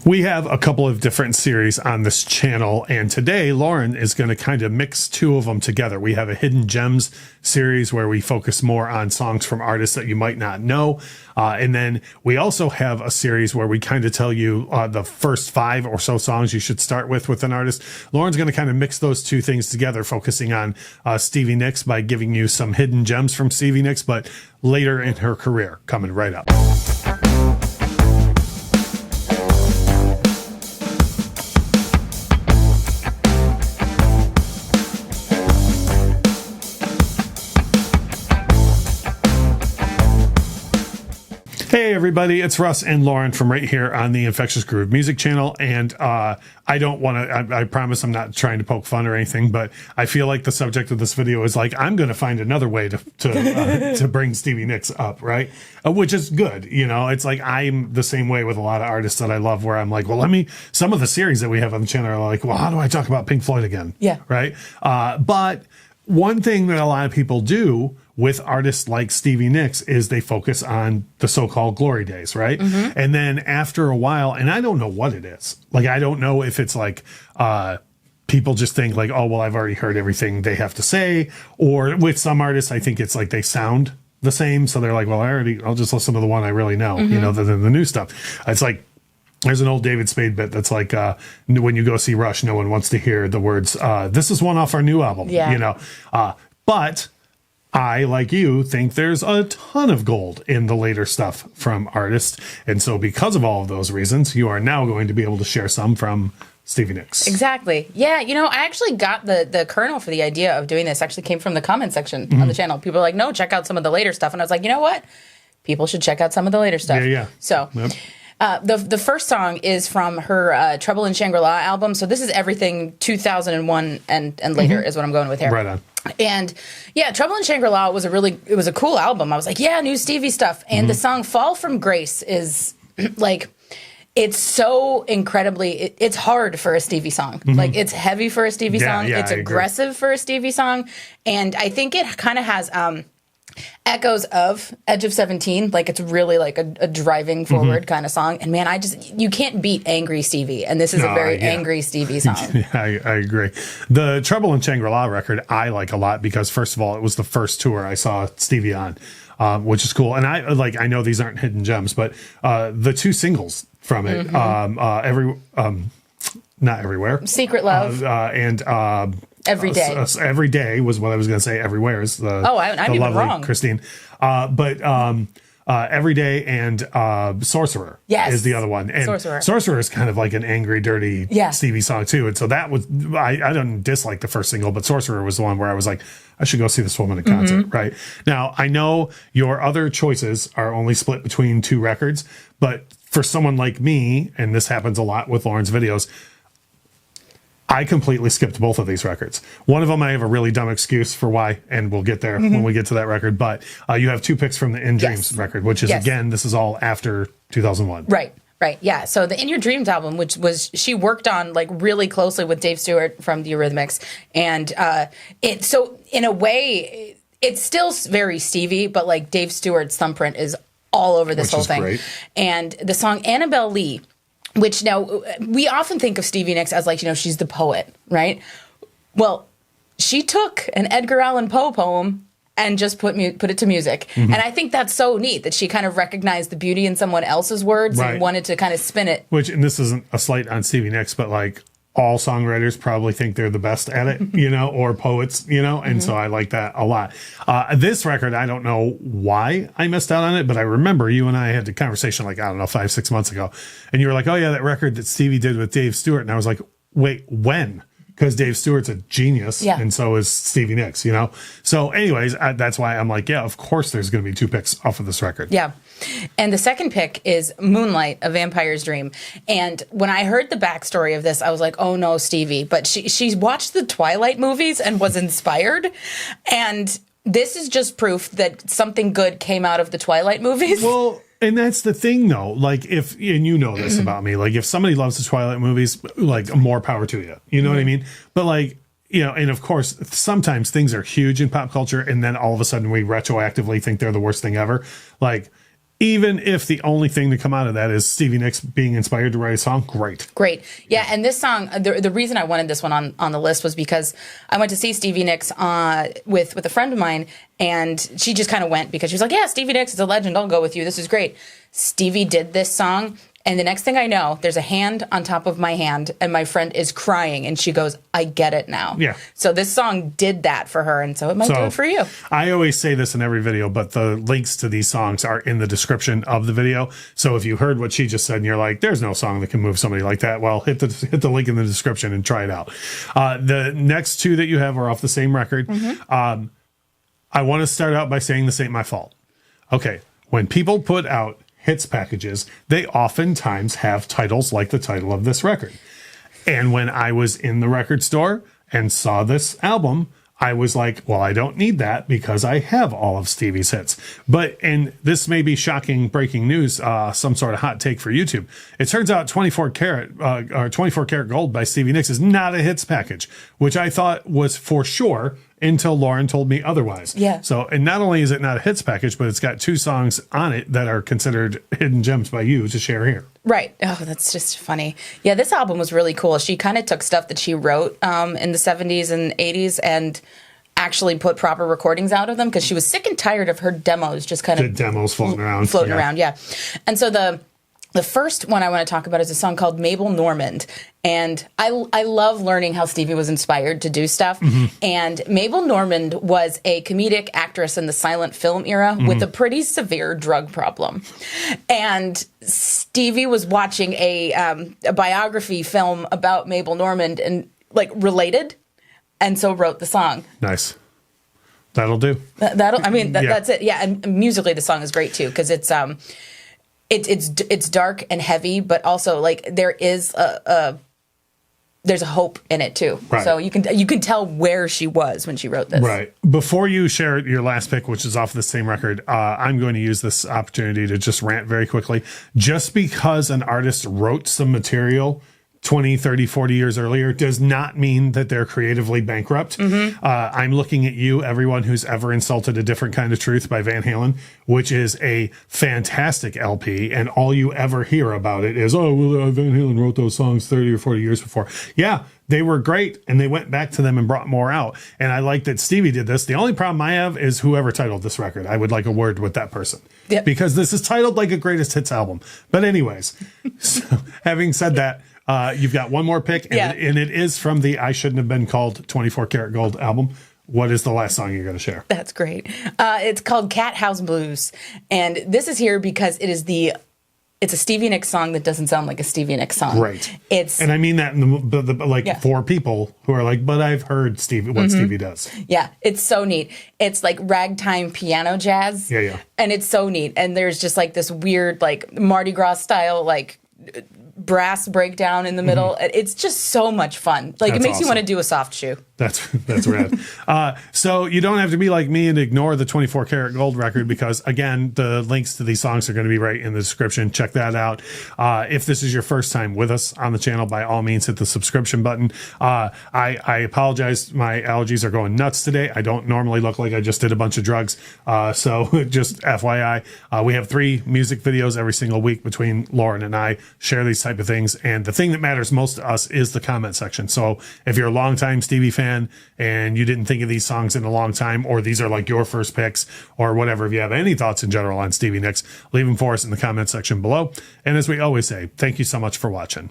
We have a couple of different series on this channel, and today Lauren is going to kind of mix two of them together. We have a Hidden Gems series where we focus more on songs from artists that you might not know. And then we also have a series where we kind of tell you the first 5 or so songs you should start with an artist. Lauren's going to kind of mix those two things together, focusing on Stevie Nicks by giving you some hidden gems from Stevie Nicks, but later in her career, coming right up. Hey everybody, it's Russ and Lauren from right here on the Infectious Groove Music channel, and I don't want to, I promise I'm not trying to poke fun or anything, but I feel like the subject of this video is like, I'm going to find another way to bring Stevie Nicks up, right? Which is good, you know. It's like I'm the same way with a lot of artists that I love, where I'm like, well, some of the series that we have on the channel are like, well, how do I talk about Pink Floyd again? Yeah. Right? But one thing that a lot of people do with artists like Stevie Nicks is they focus on the so-called glory days, right? Mm-hmm. And then after a while, and I don't know what it is. Like, I don't know if it's like people just think like, oh, well, I've already heard everything they have to say. Or with some artists, I think it's like they sound the same. So they're like, well, I'll just listen to the one I really know, mm-hmm. you know, than the new stuff. It's like, there's an old David Spade bit that's like, when you go see Rush, no one wants to hear the words, this is one off our new album, you know. But I, like you, think there's a ton of gold in the later stuff from artists. And so because of all of those reasons, you are now going to be able to share some from Stevie Nicks. Exactly. Yeah, you know, I actually got the kernel for the idea of doing this actually came from the comment section mm-hmm. on the channel. People are like, no, check out some of the later stuff. And I was like, you know what? People should check out some of the later stuff. Yeah. So yep. The first song is from her Trouble in Shangri-La album. So this is everything 2001 and later mm-hmm. is what I'm going with here. Right on. And yeah, Trouble in Shangri-La was a cool album. I was like, yeah, new Stevie stuff. And mm-hmm. the song Fall from Grace is like, it's so incredibly, it's hard for a Stevie song. Mm-hmm. Like, it's heavy for a Stevie song. Yeah, it's aggressive for a Stevie song. And I think it kind of has echoes of Edge of 17. Like, it's really like a driving forward mm-hmm. kind of song. And man, you can't beat angry Stevie. And this is a very angry Stevie song. Yeah, I agree. The Trouble in Shangri-La record I like a lot because, first of all, it was the first tour I saw Stevie on, which is cool. And I know these aren't hidden gems, but the 2 singles from it, mm-hmm. Not Everywhere, Secret Love, and Every Day. Every Day was what I was going to say. Everywhere is the I'm even lovely wrong. Christine. But Every Day and Sorcerer is the other one. And Sorcerer is kind of like an angry, dirty Stevie song too. And so that was, I don't dislike the first single, but Sorcerer was the one where I was like, I should go see this woman in concert, mm-hmm. right? Now, I know your other choices are only split between 2 records, but for someone like me, and this happens a lot with Lauren's videos, I completely skipped both of these records. One of them, I have a really dumb excuse for why, and we'll get there mm-hmm. when we get to that record. But you have 2 picks from the In Dreams record, which is, again, this is all after 2001. Right, yeah. So the In Your Dreams album, which was, she worked on like really closely with Dave Stewart from the Eurythmics. And so in a way, it's still very Stevie, but like Dave Stewart's thumbprint is all over this whole thing. Great. And the song Annabel Lee, which now we often think of Stevie Nicks as like, you know, she's the poet, right? Well, she took an Edgar Allan Poe poem and just put it to music. Mm-hmm. And I think that's so neat that she kind of recognized the beauty in someone else's words and wanted to kind of spin it. Which, and this isn't a slight on Stevie Nicks, but like all songwriters probably think they're the best at it, you know, or poets, you know, and mm-hmm. so I like that a lot. This record, I don't know why I missed out on it, but I remember you and I had a conversation like, I don't know, 5-6 months ago, and you were like, oh yeah, that record that Stevie did with Dave Stewart. And I was like, wait, when? Because Dave Stewart's a genius, and so is Stevie Nicks, you know? So anyways, that's why I'm like, yeah, of course there's going to be 2 picks off of this record. Yeah. And the second pick is Moonlight, A Vampire's Dream. And when I heard the backstory of this, I was like, oh no, Stevie. But she watched the Twilight movies and was inspired. And this is just proof that something good came out of the Twilight movies. Well, and that's the thing, though. Like, and you know this about me, like, if somebody loves the Twilight movies, like, more power to you. You know what I mean? But, like, you know, and of course, sometimes things are huge in pop culture, and then all of a sudden we retroactively think they're the worst thing ever. Like, Even if the only thing to come out of that is Stevie Nicks being inspired to write a song, great. Yeah, and this song, the reason I wanted this one on the list was because I went to see Stevie Nicks with a friend of mine, and she just kind of went because she was like, yeah, Stevie Nicks is a legend. I'll go with you. This is great. Stevie did this song, and the next thing I know, there's a hand on top of my hand, and my friend is crying, and she goes, I get it now. Yeah. So this song did that for her, and so it might do it for you. I always say this in every video, but the links to these songs are in the description of the video. So if you heard what she just said and you're like, there's no song that can move somebody like that, well, hit the link in the description and try it out. The next two that you have are off the same record. I want to start out by saying this ain't my fault. Okay, when people put out hits packages, they oftentimes have titles like the title of this record. And when I was in the record store and saw this album, I was like, well, I don't need that because I have all of Stevie's hits. And this may be shocking breaking news, some sort of hot take for YouTube. It turns out 24 Karat Gold by Stevie Nicks is not a hits package, which I thought was for sure until Lauren told me otherwise. Yeah. So, and not only is it not a hits package, but it's got 2 songs on it that are considered hidden gems by you to share here. Right. Oh, that's just funny. Yeah, this album was really cool. She kind of took stuff that she wrote in the 70s and 80s and actually put proper recordings out of them because she was sick and tired of her demos just kind of... The demos floating around. Yeah. And so the first one I want to talk about is a song called Mabel Normand. And I love learning how Stevie was inspired to do stuff. And Mabel Normand was a comedic actress in the silent film era with a pretty severe drug problem. And Stevie was watching a biography film about Mabel Normand and related, and so wrote the song. Nice. That'll do. That's it. Yeah, and musically the song is great too because it's dark and heavy, but also there's a hope in it too. Right. So you can tell where she was when she wrote this. Right. Before you share your last pick, which is off the same record, I'm going to use this opportunity to just rant very quickly. Just because an artist wrote some material 20, 30, 40 years earlier does not mean that they're creatively bankrupt. I'm looking at you, everyone who's ever insulted a different kind of truth by Van Halen, which is a fantastic LP. And all you ever hear about it is, Van Halen wrote those songs 30 or 40 years before. Yeah, they were great. And they went back to them and brought more out. And I like that Stevie did this. The only problem I have is whoever titled this record. I would like a word with that person. Yep. Because this is titled like a greatest hits album. But anyways, so having said that, you've got one more pick, and it is from the I Shouldn't Have Been Called 24 Karat Gold album. What is the last song you're going to share? That's great. It's called Cathouse Blues. And this is here because it's a Stevie Nicks song that doesn't sound like a Stevie Nicks song. Right. And I mean that in for people who are like, but I've heard what Stevie does. Yeah, it's so neat. It's like ragtime piano jazz. Yeah. And it's so neat. And there's just this weird Mardi Gras style brass breakdown in the middle. It's just so much fun. It makes awesome. you want to do a soft shoe. That's rad. So you don't have to be like me and ignore the 24 Karat Gold record because, again, the links to these songs are going to be right in the description. Check that out. If this is your first time with us on the channel, by all means, hit the subscription button. I apologize. My allergies are going nuts today. I don't normally look like I just did a bunch of drugs. So just FYI, we have 3 music videos every single week between Lauren and I. Share these type of things. And the thing that matters most to us is the comment section. So if you're a longtime Stevie fan and you didn't think of these songs in a long time, or these are your first picks or whatever, if you have any thoughts in general on Stevie Nicks, leave them for us in the comment section below. And as we always say, thank you so much for watching.